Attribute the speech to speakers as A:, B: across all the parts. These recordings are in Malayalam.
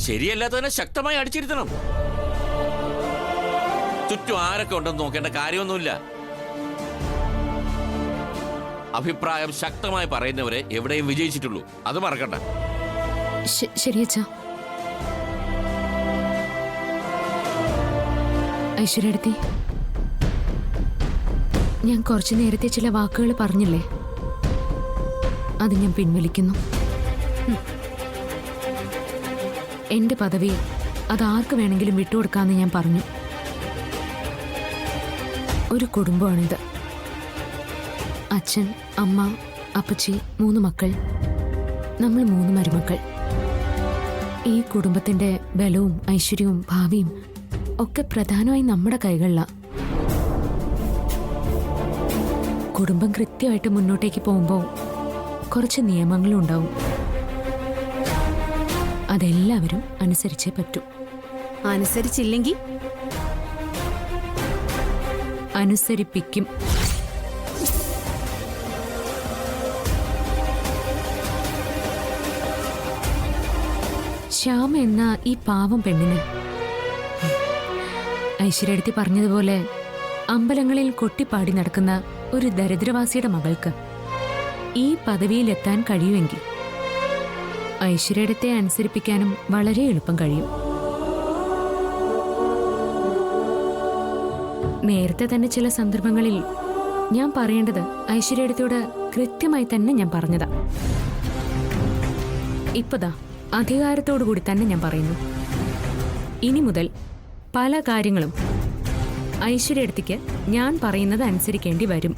A: ശരിയല്ലാത്തവനെ ശക്തമായി അടിച്ചിരുത്തണം. ചുറ്റും ആരൊക്കെ ഉണ്ടെന്ന് നോക്കേണ്ട കാര്യമൊന്നുമില്ല. അഭിപ്രായം ശക്തമായി പറയുന്നവരെ എവിടെയും വിജയിച്ചിട്ടുള്ളൂ, അത് മറക്കണ്ട.
B: ശരിയച്ചാ. ഐശ്വര്യടുത്തി, ഞാൻ കുറച്ചു നേരത്തെ ചില വാക്കുകൾ പറഞ്ഞില്ലേ, അത് ഞാൻ പിൻവലിക്കുന്നു. എന്റെ പദവി അതാർക്ക് വേണമെങ്കിലും വിട്ടുകൊടുക്കാമെന്ന് ഞാൻ പറഞ്ഞു. ഒരു കുടുംബമാണിത്. അച്ഛൻ, അമ്മ, അപ്പച്ചി, 3 മക്കൾ, നമ്മൾ 3 മരുമക്കൾ. ഈ കുടുംബത്തിന്റെ ബലവും ഐശ്വര്യവും ഭാവിയും ഒക്കെ പ്രധാനമായി നമ്മുടെ കൈകളിലാണ്. കുടുംബം കൃത്യമായിട്ട് മുന്നോട്ടേക്ക് പോകുമ്പോൾ കുറച്ച് നിയമങ്ങളും ഉണ്ടാവും. അതെല്ലാവരും അനുസരിച്ചേ പറ്റൂ.
C: അനുസരിച്ചില്ലെങ്കിൽ
B: അനുസരിപ്പിക്കും. ശ്യാമ എന്ന ഈ പാവം പെണ്ണിന് ഐശ്വര്യടുത്തി പറഞ്ഞതുപോലെ അമ്പലങ്ങളിൽ കൊട്ടിപ്പാടി നടക്കുന്ന ഒരു ദരിദ്രവാസിയുടെ മകൾക്ക് ഈ പദവിയിലെത്താൻ കഴിയുമെങ്കിൽ ഐശ്വര്യത്തെ അനുസരിപ്പിക്കാനും വളരെ എളുപ്പം കഴിയും. നേരത്തെ തന്നെ ചില സന്ദർഭങ്ങളിൽ ഞാൻ പറയേണ്ടത് ഐശ്വര്യത്തോട് കൃത്യമായി തന്നെ ഞാൻ പറഞ്ഞതാ. ഇപ്പതാ അധികാരത്തോടു കൂടി തന്നെ ഞാൻ പറയുന്നു. ഇനി മുതൽ പല കാര്യങ്ങളും ഐശ്വര്യത്തിക്ക് ഞാൻ പറയുന്നത് അനുസരിക്കേണ്ടി വരും.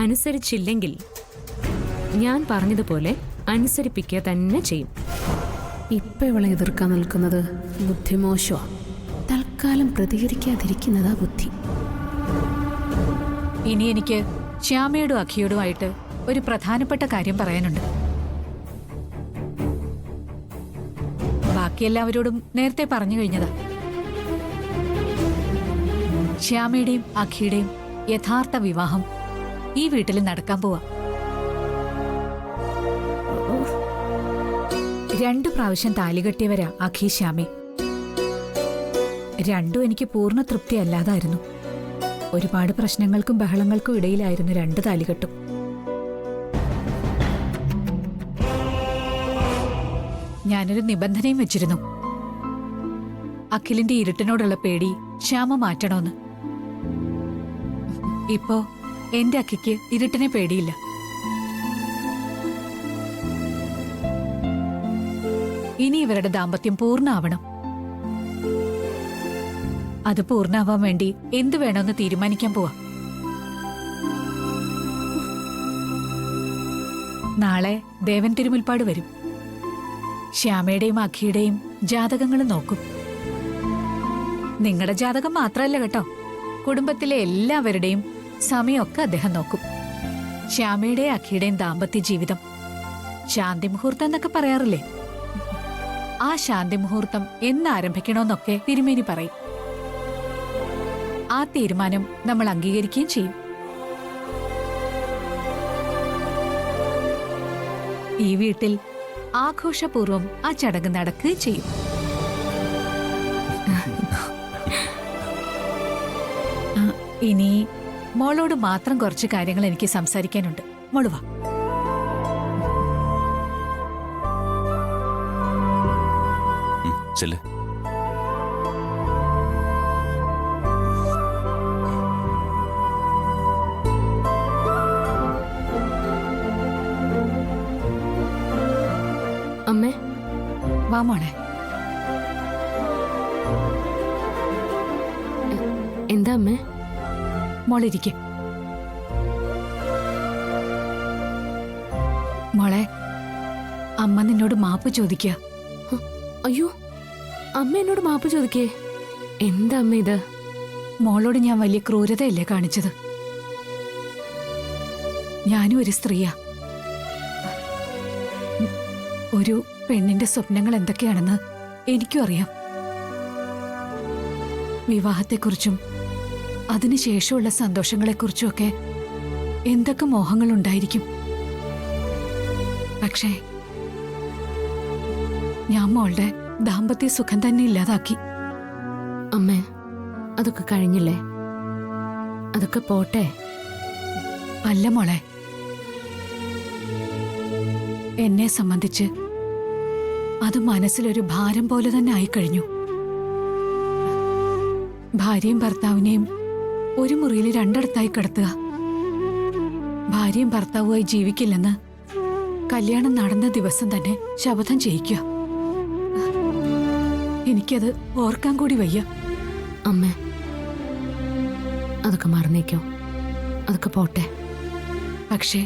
B: അനുസരിച്ചില്ലെങ്കിൽ ഞാൻ പറഞ്ഞതുപോലെ അനുസരിപ്പിക്കുക തന്നെ ചെയ്യും.
C: ഇപ്പൊ ഇവളെ എതിർക്കാൻ നിൽക്കുന്നത് ബുദ്ധിമോശമാണ്. തൽക്കാലം പ്രതികരിക്കാതിരിക്കുന്നതാ ബുദ്ധി.
D: ഇനി എനിക്ക് ശ്യാമയോടും അഖിയോടുമായിട്ട് ഒരു പ്രധാനപ്പെട്ട കാര്യം പറയാനുണ്ട്. ബാക്കി എല്ലാവരോടും നേരത്തെ പറഞ്ഞു കഴിഞ്ഞതാ. ശ്യാമയുടെയും അഖിയുടെയും യഥാർത്ഥ വിവാഹം ഈ വീട്ടിൽ നടക്കാൻ പോവാ. 2 പ്രാവശ്യം താലി കെട്ടിയവരാ അഖി ശ്യാമി. രണ്ടും എനിക്ക് പൂർണ്ണ തൃപ്തി അല്ലാതായിരുന്നു. ഒരുപാട് പ്രശ്നങ്ങൾക്കും ബഹളങ്ങൾക്കും ഇടയിലായിരുന്നു 2 താലികെട്ടും. ഞാനൊരു നിബന്ധനയും വെച്ചിരുന്നു. അഖിലിന്റെ ഇരുട്ടിനോടുള്ള പേടി ശ്യാമ മാറ്റണോന്ന്. ഇപ്പോ എന്റെ അഖിക്ക് ഇരുട്ടിനെ പേടിയില്ല. ഇനി ഇവരുടെ ദാമ്പത്യം പൂർണ്ണമാവണം. അത് പൂർണ്ണമാവാൻ വേണ്ടി എന്തു വേണമെന്ന് തീരുമാനിക്കാൻ പോവാ. നാളെ ദേവൻ തിരുമുൽപ്പാട് വരും. ശ്യാമയുടെയും അഖിയുടെയും ജാതകങ്ങൾ നോക്കും. നിങ്ങളുടെ ജാതകം മാത്രമല്ല കേട്ടോ, കുടുംബത്തിലെ എല്ലാവരുടെയും സമയമൊക്കെ അദ്ദേഹം നോക്കും. ശ്യാമയുടെയും അഖിയുടെയും ദാമ്പത്യ ജീവിതം ശാന്തി മുഹൂർത്തം എന്നൊക്കെ പറയാറില്ലേ, ആ ശാന്തി മുഹൂർത്തം എന്ന് ആരംഭിക്കണമെന്നൊക്കെ തിരുമേനി പറയും. ആ തീരുമാനം നമ്മൾ അംഗീകരിക്കുകയും ചെയ്യും. ഈ വീട്ടിൽ ആഘോഷപൂർവ്വം ആ ചടങ്ങ് നടക്കുകയും ചെയ്യും. ഇനി മോളോട് മാത്രം കുറച്ച് കാര്യങ്ങൾ എനിക്ക് സംസാരിക്കാനുണ്ട്. മോള് വാ.
A: ചെല്ല്.
B: അമ്മേ,
D: വാ മോളെ.
B: എന്താ അമ്മേ?
D: മോളിരിക്കെ. മോളെ, അമ്മ നിന്നോട് മാപ്പ് ചോദിക്കുക.
B: അയ്യോ, അമ്മ എന്നോട് മാപ്പ് ചോദിക്കേ? എന്താ അമ്മ ഇത്?
D: മോളോട് ഞാൻ വലിയ ക്രൂരതയല്ലേ കാണിച്ചത്? ഞാനും ഒരു സ്ത്രീയാ. ഒരു പെണ്ണിന്റെ സ്വപ്നങ്ങൾ എന്തൊക്കെയാണെന്ന് എനിക്കും അറിയാം. വിവാഹത്തെക്കുറിച്ചും അതിനുശേഷമുള്ള സന്തോഷങ്ങളെക്കുറിച്ചുമൊക്കെ എന്തൊക്കെ മോഹങ്ങൾ ഉണ്ടായിരിക്കും. പക്ഷേ ഞാൻ മോളുടെ ദാമ്പത്യ സുഖം തന്നെ ഇല്ലാതാക്കി.
B: അമ്മേ, അതൊക്കെ കഴിഞ്ഞില്ലേ? അതൊക്കെ പോട്ടെ.
D: അല്ല മോളെ, എന്നെ സംബന്ധിച്ച് അത് മനസ്സിലൊരു ഭാരം പോലെ തന്നെ ആയിക്കഴിഞ്ഞു. ഭാര്യയും ഭർത്താവിനെയും ഒരു മുറിയിൽ രണ്ടിടത്തായി കിടത്തുക, ഭാര്യയും ഭർത്താവുമായി ജീവിക്കില്ലെന്ന് കല്യാണം നടന്ന ദിവസം തന്നെ ശപഥം ചെയ്യിക്കുക. എനിക്കത് ഓർക്കാൻ കൂടി വയ്യ.
B: അമ്മേ, അതൊക്കെ മറന്നേക്കോ, അതൊക്കെ പോട്ടെ.
D: പക്ഷേ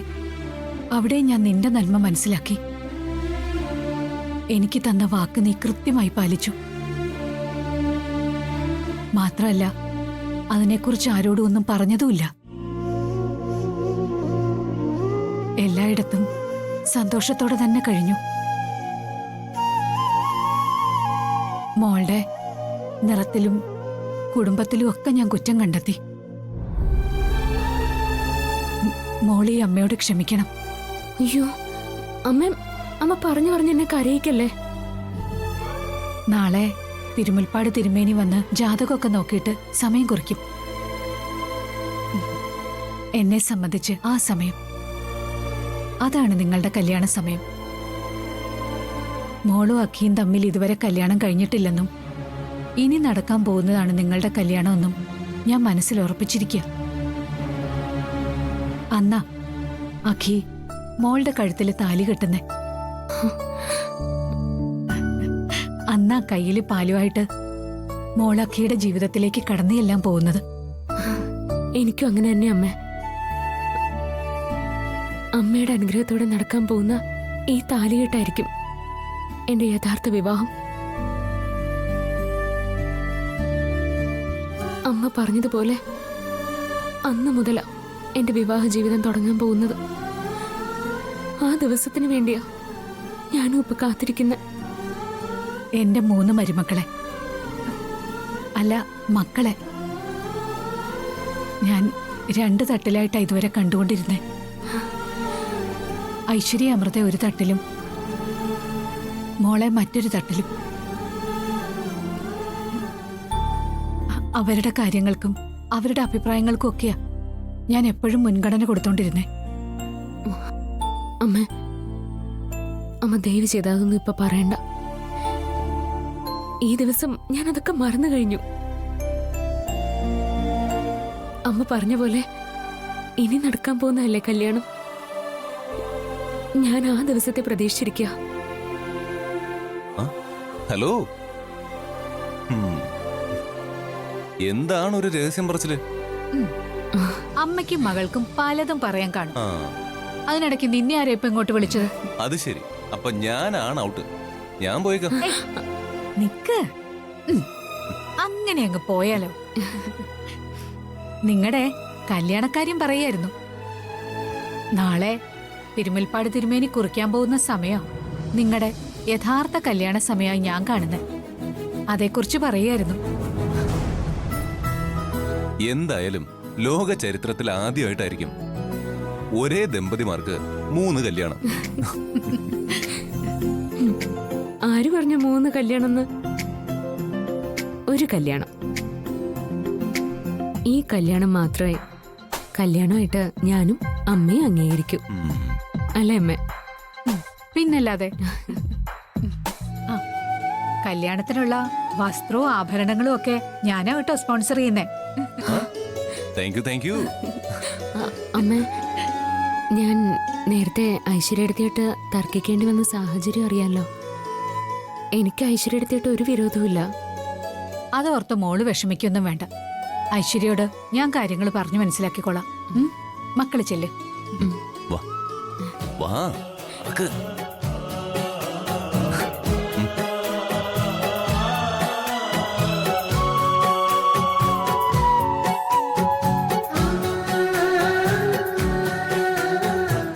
D: അവിടെ ഞാൻ നിന്റെ നന്മ മനസ്സിലാക്കി. എനിക്ക് തന്ന വാക്ക് നീ കൃത്യമായി പാലിച്ചു. മാത്രമല്ല, അതിനെക്കുറിച്ച് ആരോടും ഒന്നും പറഞ്ഞതുമില്ല. എല്ലായിടത്തും സന്തോഷത്തോടെ തന്നെ കഴിഞ്ഞു. മോളുടെ നിറത്തിലും കുടുംബത്തിലും ഒക്കെ ഞാൻ കുറ്റം കണ്ടെത്തി. മോളി അമ്മയോട് ക്ഷമിക്കണം.
B: അയ്യോ അമ്മ, അമ്മ പറഞ്ഞു പറഞ്ഞ് എന്നെ കരയിക്കല്ലേ.
D: നാളെ തിരുമുൽപ്പാട് തിരുമേനി വന്ന് ജാതകമൊക്കെ നോക്കിയിട്ട് സമയം കുറിക്കും. എന്നെ സംബന്ധിച്ച് ആ സമയം അതാണ് നിങ്ങളുടെ കല്യാണ സമയം. മോളും അഖിയും തമ്മിൽ ഇതുവരെ കല്യാണം കഴിഞ്ഞിട്ടില്ലെന്നും ഇനി നടക്കാൻ പോകുന്നതാണ് നിങ്ങളുടെ കല്യാണമെന്നും ഞാൻ മനസ്സിൽ ഉറപ്പിച്ചിരിക്കുക. അന്നാ അഖി മോളുടെ കഴുത്തിൽ താലി കെട്ടുന്നേ. അന്നാ കയ്യില് പാലുമായിട്ട് മോൾ അഖിയുടെ ജീവിതത്തിലേക്ക് കടന്നെല്ലാം പോകുന്നത്.
B: എനിക്കും അങ്ങനെ തന്നെ അമ്മേ. അമ്മയുടെ അനുഗ്രഹത്തോടെ നടക്കാൻ പോകുന്ന ഈ താലികെട്ടായിരിക്കും എന്റെ യഥാർത്ഥ വിവാഹം. അമ്മ പറഞ്ഞതുപോലെ അന്ന് മുതലാ എന്റെ വിവാഹ ജീവിതം തുടങ്ങാൻ പോകുന്നത്. ആ ദിവസത്തിന് വേണ്ടിയാ ഞാനും ഇപ്പൊ കാത്തിരിക്കുന്ന.
D: എന്റെ 3 മരുമക്കളെ, അല്ല മക്കളെ, ഞാൻ 2 തട്ടിലായിട്ടാ ഇതുവരെ കണ്ടുകൊണ്ടിരുന്നേ. ഐശ്വര്യ അമൃത ഒരു തട്ടിലും മോളെ മറ്റൊരു തട്ടിലും. അവരുടെ കാര്യങ്ങൾക്കും അവരുടെ അഭിപ്രായങ്ങൾക്കും ഒക്കെയാ ഞാൻ എപ്പോഴും മുൻഗണന കൊടുത്തോണ്ടിരുന്നേ.
B: അമ്മ, അമ്മ ദയവ് ചെയ്ത് അതൊന്നും ഇപ്പൊ പറയണ്ട. ഈ ദിവസം ഞാൻ അതൊക്കെ മറന്നു കഴിഞ്ഞു. അമ്മ പറഞ്ഞ പോലെ ഇനി നടക്കാൻ പോകുന്നതല്ലേ കല്യാണം. ഞാൻ ആ ദിവസത്തെ പ്രതീക്ഷിച്ചിരിക്കുക.
E: ഹലോ, എന്താണ് ഒരു രഹസ്യം പറച്ചില്?
D: അമ്മയ്ക്കും മകൾക്കും പലതും പറയാൻ കാണും. അതിനിടയ്ക്ക് നിന്നെ ആരെ ഇപ്പൊ ഇങ്ങോട്ട് വിളിച്ചത്?
E: അത് ശരി, അപ്പൊ ഞാനാണ് ഔട്ട്. ഞാൻ പോയിക്കോ.
D: നിക്ക്, അങ്ങനെ അങ്ങ് പോയാലോ. നിങ്ങളുടെ കല്യാണക്കാര്യം പറയായിരുന്നു. നാളെ തിരുമുൽപ്പാട് തിരുമേനി കുറിക്കാൻ പോകുന്ന സമയം നിങ്ങളുടെ യഥാർത്ഥ കല്യാണ സമയമായി ഞാൻ കാണുന്നത്. അതേക്കുറിച്ച് പറയായിരുന്നു.
E: എന്തായാലും ലോക ചരിത്രത്തിൽ ആദ്യമായിട്ടായിരിക്കും ഒരേ ദമ്പതിമാർക്ക് 3 കല്യാണം.
B: ആര് പറഞ്ഞു 3 കല്യാണം? ഒരു കല്യാണം. ഈ കല്യാണം മാത്രമേ കല്യാണമായിട്ട് ഞാനും അമ്മയും അംഗീകരിക്കൂ. അല്ലേ അമ്മ?
D: പിന്നല്ലാതെ. കല്യാണത്തിനുള്ള വസ്ത്രവും ആഭരണങ്ങളും ഒക്കെ ഞാനാ കേട്ടോ സ്പോൺസർ ചെയ്യുന്നേ.
E: Thank you.
B: അമ്മ, ഞാൻ നേരത്തെ ഐശ്വര്യടുത്തിയിട്ട് തർക്കിക്കേണ്ടി വന്ന സാഹചര്യം അറിയാലോ. എനിക്ക് ഐശ്വര്യടുത്തിയിട്ട് ഒരു വിരോധവുമില്ല.
D: അതോർത്ത് മോള് വിഷമിക്കൊന്നും വേണ്ട. ഐശ്വര്യയോട് ഞാൻ കാര്യങ്ങൾ പറഞ്ഞു മനസ്സിലാക്കിക്കോളാം. മക്കള് ചെല്ല്.
E: വാ, നടക്ക്.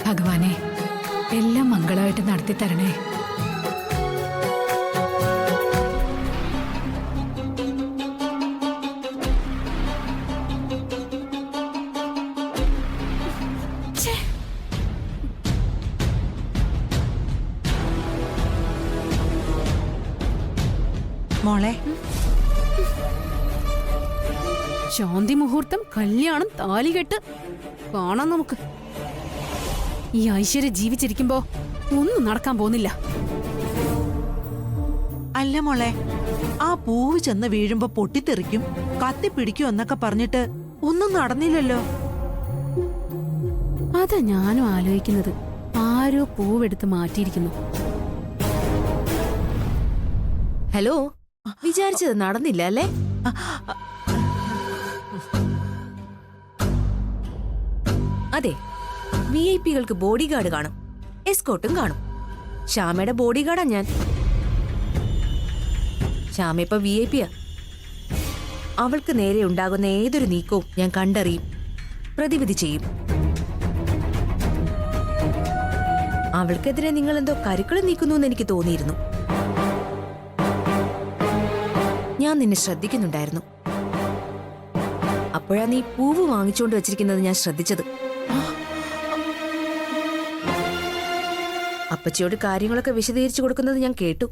D: ഭഗവാനെ, എല്ലാം മംഗളമായിട്ട് നടത്തി തരണേ.
F: മോളെ
C: ശാന്തി മുഹൂർത്തം, കല്യാണം, താലികെട്ട് കാണാം നമുക്ക്. ഈ ഐശ്വര്യ ജീവിച്ചിരിക്കുമ്പോ ഒന്നും നടക്കാൻ പോകുന്നില്ല.
F: അല്ല മോളെ, ആ പൂവ് ചെന്ന് വീഴുമ്പോ പൊട്ടിത്തെറിക്കും, കത്തിപ്പിടിക്കും എന്നൊക്കെ പറഞ്ഞിട്ട് ഒന്നും നടന്നില്ലല്ലോ.
C: അതാ ഞാനും ആലോചിക്കുന്നത്. ആരോ പൂവെടുത്ത് മാറ്റിയിരിക്കുന്നു.
G: ഹലോ, വിചാരിച്ചത് നടന്നില്ല അല്ലേ? അതെ, VIP-കൾക്ക് ബോഡി ഗാർഡ് കാണും, എസ്കോട്ടും കാണും. ശ്യാമയുടെ ബോഡി ഗാർഡാ ഞാൻ. ശ്യാമ ഇപ്പൊ VIP-യാ. അവൾക്ക് നേരെ ഉണ്ടാകുന്ന ഏതൊരു നീക്കവും ഞാൻ കണ്ടറിയും, പ്രതിവിധി ചെയ്യും. അവൾക്കെതിരെ നിങ്ങൾ എന്തോ കരുക്കളും നീക്കുന്നു എന്ന് എനിക്ക് തോന്നിയിരുന്നു. ഞാൻ നിന്നെ ശ്രദ്ധിക്കുന്നുണ്ടായിരുന്നു. അപ്പോഴാ നീ പൂവ് വാങ്ങിച്ചുകൊണ്ട് വെച്ചിരിക്കുന്നത് ഞാൻ ശ്രദ്ധിച്ചത്. അപ്പച്ചിയോട് കാര്യങ്ങളൊക്കെ വിശദീകരിച്ചു കൊടുക്കുന്നത് ഞാൻ കേട്ടു.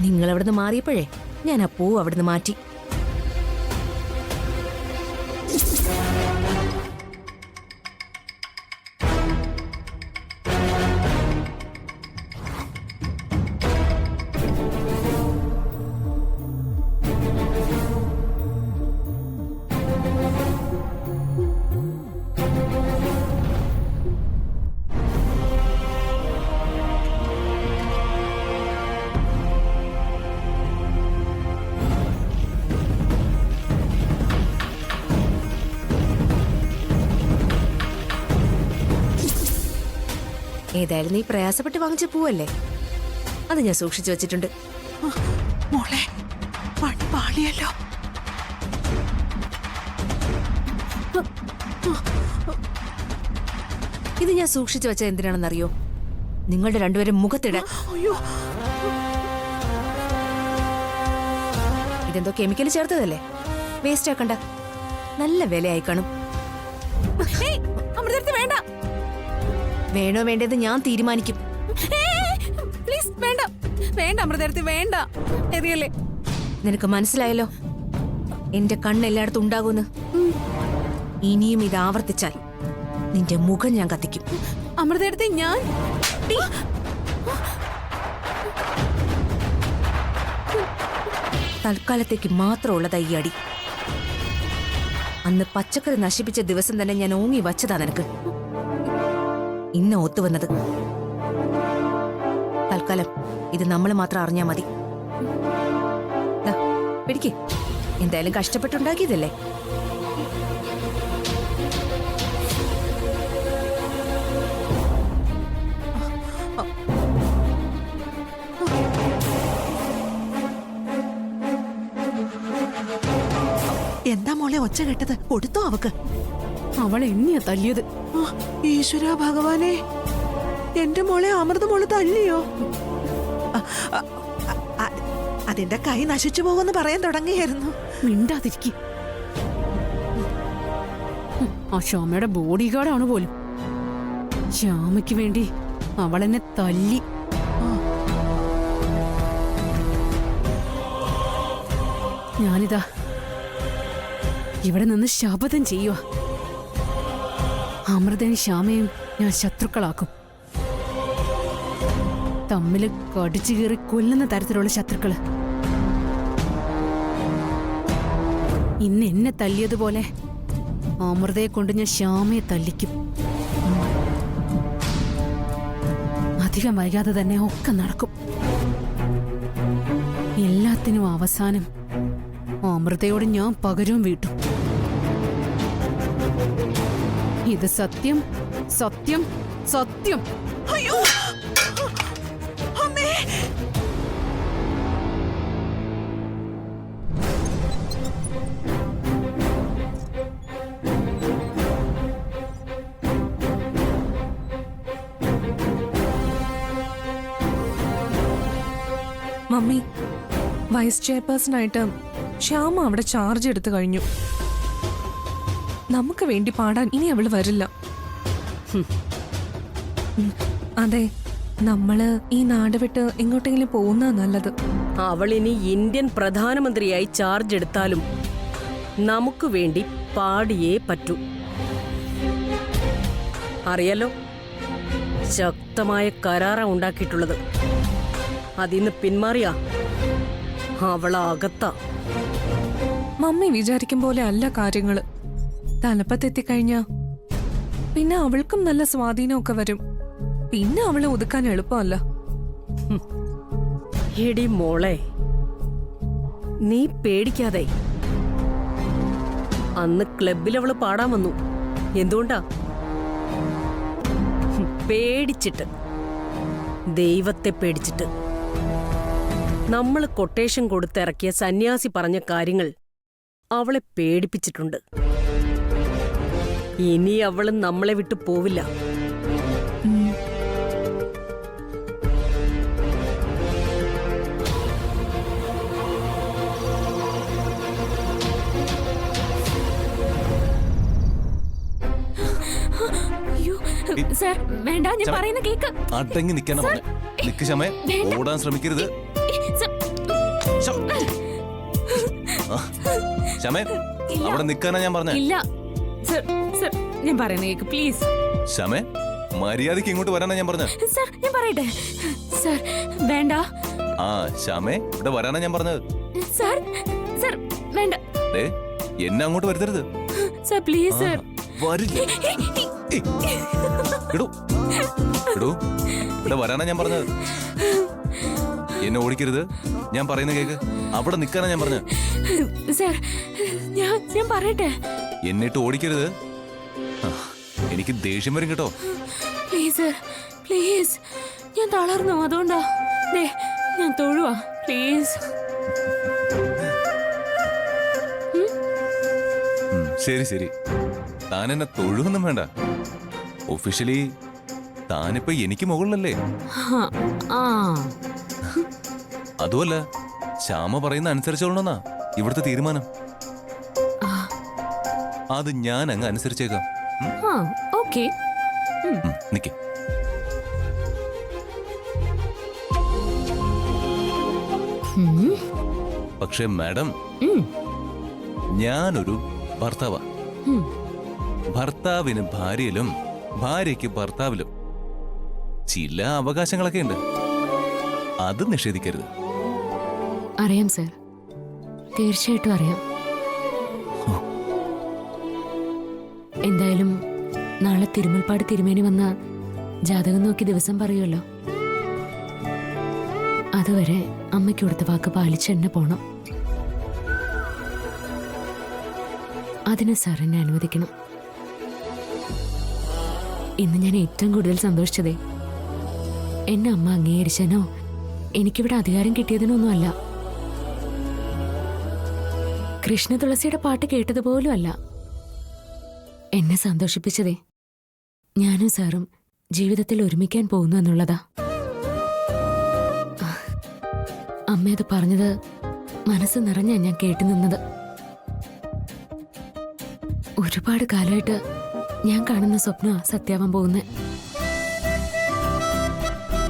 G: നിങ്ങൾ അവിടുന്ന് മാറിയപ്പോഴേ ഞാൻ ആ പൂവ് അവിടുന്ന് മാറ്റി. ഏതായാലും നീ പ്രയാസപ്പെട്ട് വാങ്ങിച്ച പൂവല്ലേ, അത് ഞാൻ സൂക്ഷിച്ചു വെച്ചിട്ടുണ്ട്.
F: മോളെ പണി പാളിയല്ലോ.
G: ഇത് ഞാൻ സൂക്ഷിച്ചു വെച്ചത് എന്തിനാണെന്നറിയോ? നിങ്ങളുടെ രണ്ടുപേരും മുഖത്തിടാൻ.
F: അയ്യോ,
G: ഇതെന്തോ കെമിക്കൽ ചേർത്തതല്ലേ, വേസ്റ്റ് ആക്കണ്ട. നല്ല വിലയായി കാണും.
C: വേണ്ട,
G: വേണോ വേണ്ടത് ഞാൻ തീരുമാനിക്കും.
C: പ്ലീസ് വേണ്ട, വേണ്ട അമൃതേർത്തി, വേണ്ട. എറിയല്ലേ.
G: നിനക്ക് മനസ്സിലായല്ലോ എന്റെ കണ്ണ് എല്ലായിടത്തും ഉണ്ടാകുമെന്ന്. ഇനിയും ഇത് ആവർത്തിച്ചാൽ നിന്റെ മുഖം ഞാൻ കത്തിക്കും.
C: അമൃതേർത്തി, ഞാൻ
G: തൽക്കാലത്തേക്ക് മാത്രമുള്ളതാ ഈ അടി. അന്ന് പച്ചക്കറി നശിപ്പിച്ച ദിവസം തന്നെ ഞാൻ ഓങ്ങി വച്ചതാ നിനക്ക്. ഇന്ന് ഒത്തുവന്നത്. തൽക്കാലം ഇത് നമ്മൾ മാത്രം അറിഞ്ഞാ മതി. ദാ, പിടിക്ക്. എന്തായാലും കഷ്ടപ്പെട്ടുണ്ടാക്കിയതല്ലേ.
F: എന്താ മോളെ ഒച്ച കേട്ടത്? കൊടുത്തോ അവക്ക്?
C: അവൾ എന്നെയാ തല്ലിയത്.
F: ഈശ്വര ഭഗവാനെ, എന്റെ മോളെ അമൃത മോള് തല്ലിയോ? അതിന്റെ കൈ നശിച്ചു പോകുമെന്ന് പറയാൻ തുടങ്ങിയായിരുന്നു.
C: മിണ്ടാതിരിക്കും. ആ ശ്യാമയുടെ ബോഡി ഗാർഡാണ് പോലും. ശ്യാമയ്ക്ക് വേണ്ടി അവളെന്നെ തല്ലി. ഞാനിതാ ഇവിടെ നിന്ന് ശപഥം ചെയ്യുക. അമൃതയും ശ്യാമയും ഞാൻ ശത്രുക്കളാക്കും. തമ്മില് കടിച്ചു കീറി കൊല്ലുന്ന തരത്തിലുള്ള ശത്രുക്കള്. ഇന്ന് എന്നെ തല്ലിയതുപോലെ അമൃതയെ കൊണ്ട് ഞാൻ ശ്യാമയെ തല്ലിക്കും. അധികം വൈകാതെ തന്നെ ഒക്കെ നടക്കും. എല്ലാത്തിനും അവസാനം അമൃതയോട് ഞാൻ പകരവും വീട്ടും. ഇത് സത്യം, സത്യം, സത്യം.
F: അയ്യോ അമ്മേ,
H: മമ്മി, വൈസ് ചെയർപേഴ്സണായിട്ട് ശ്യാമ അവിടെ ചാർജ് എടുത്തു കഴിഞ്ഞു. നമുക്ക് വേണ്ടി പാടാൻ ഇനി അവള് വരില്ല. അതെ, നമ്മള് ഈ നാട് വിട്ട് എങ്ങോട്ടെങ്കിലും പോകുന്ന നല്ലത്.
I: അവൾ ഇനി ഇന്ത്യൻ പ്രധാനമന്ത്രിയായി ചാർജ് എടുത്താലും നമുക്ക് വേണ്ടി പാടിയേ പറ്റൂ. അറിയാലോ, ശക്തമായ കരാറാ ഉണ്ടാക്കിയിട്ടുള്ളത്. അതിന്ന് പിന്മാറിയാ അവളകത്താ.
H: മമ്മി വിചാരിക്കും പോലെ അല്ല കാര്യങ്ങള്. തലപ്പത്തെത്തിക്കഴിഞ്ഞ പിന്നെ അവൾക്കും നല്ല സ്വാധീനമൊക്കെ വരും. പിന്നെ അവളെ ഒതുക്കാൻ എളുപ്പമല്ല.
I: എടി മോളെ, നീ പേടിക്കാതെ. അന്ന് ക്ലബിൽ അവള് പാടാൻ വന്നു. എന്തുകൊണ്ടാ? പേടിച്ചിട്ട്, ദൈവത്തെ പേടിച്ചിട്ട്. നമ്മൾ കൊട്ടേഷൻ കൊടുത്തിറക്കിയ സന്യാസി പറഞ്ഞ കാര്യങ്ങൾ അവളെ പേടിപ്പിച്ചിട്ടുണ്ട്. ഇനി അവള് നമ്മളെ വിട്ടു പോവില്ല.
B: സർ വേണ്ട, ഞാൻ പറയുന്ന കേക്ക്.
E: അടങ്ങി നിൽക്കാനാ പറഞ്ഞെ. നിക്ക് ശമേ, ഓടാൻ ശ്രമിക്കരുത്. ശമേ, അവിടെ നിൽക്കാനാ ഞാൻ പറഞ്ഞെ.
B: ഇല്ല സർ, സർ ഞാൻ പറയുന്ന കേക്ക് പ്ലീസ്.
E: ശമേ, മര്യാദയ്ക്ക് ഇങ്ങോട്ട് വരാനാ ഞാൻ പറഞ്ഞത്.
B: സർ ഞാൻ പറയട്ടെ. സർ വേണ്ട.
E: ആ ശമേ, ഇവിടെ വരാനാ ഞാൻ പറഞ്ഞത്.
B: സർ, സർ വേണ്ട.
E: ദേ, എന്നെ അങ്ങോട്ട് വരുത്തരുത്.
B: Sir please sir.
E: വരില്ല. ഏയ്, എടോ, എടോ, ഇവിടെ വരാനാ ഞാൻ പറഞ്ഞത്. എന്നെ ഓടിക്കരുത്. ഞാൻ പറയുന്ന കേക്ക്. അവിടെ നിൽക്കാനാ ഞാൻ പറഞ്ഞത്.
B: സർ ഞാൻ പറയട്ടെ.
E: എന്നിട്ട് ഓടിക്കരുത്. എനിക്ക് ദേഷ്യം വരും കേട്ടോ.
B: Please sir, please. ഞാൻ തളർന്നു, അതുകൊണ്ടാ. ദേ ഞാൻ തൊഴുവാ, പ്ലീസ്.
E: ശരി ശരി, താൻ എന്നെ തൊഴുവൊന്നും വേണ്ട. ഒഫീഷ്യലി താനിപ്പോ എനിക്ക് മുകളിലല്ലേ.
B: ആ
E: അതുമല്ല, ശ്യാമ പറയുന്ന അനുസരിച്ചോളണമെന്നാ ഇവിടുത്തെ തീരുമാനം. അത് ഞാൻ അങ്ങ് അനുസരിച്ചേക്കാം.
B: ഓക്കെ.
E: നിക്ക്. പക്ഷേ മാഡം, ഞാനൊരു ഭർത്താവാ. ഭർത്താവിന് ഭാര്യയിലും ഭാര്യയ്ക്ക് ഭർത്താവിലും ചില അവകാശങ്ങളൊക്കെ ഉണ്ട്. അത് നിഷേധിക്കരുത്.
B: അറിയാം സർ, തീർച്ചയായിട്ടും അറിയാം. എന്തായാലും നാളെ തിരുമുൽപ്പാട് തിരുമേനി വന്ന ജാതകം നോക്കി ദിവസം പറയുമല്ലോ. അതുവരെ അമ്മയ്ക്ക് കൊടുത്ത വാക്ക് പാലിച്ച് തന്നെ പോണം. അതിന് സാർ എന്നെ അനുവദിക്കണം. ഇന്ന് ഞാൻ ഏറ്റവും കൂടുതൽ സന്തോഷിച്ചതേ എന്നെ അമ്മ അംഗീകരിച്ചനോ എനിക്കിവിടെ അധികാരം കിട്ടിയതിനൊന്നും അല്ല. കൃഷ്ണ തുളസിയുടെ പാട്ട് കേട്ടതുപോലും അല്ല. എന്നെ സന്തോഷിപ്പിച്ചതേ ഞാനും സാറും ജീവിതത്തിൽ ഒരുമിക്കാൻ പോകുന്നു എന്നുള്ളതാ. അമ്മ അത് പറഞ്ഞത് മനസ്സ് നിറഞ്ഞാ ഞാൻ കേട്ടു നിന്നത്. ഒരുപാട് കാലമായിട്ട് ഞാൻ കാണുന്ന സ്വപ്നമാ സത്യാവാൻ പോകുന്നത്.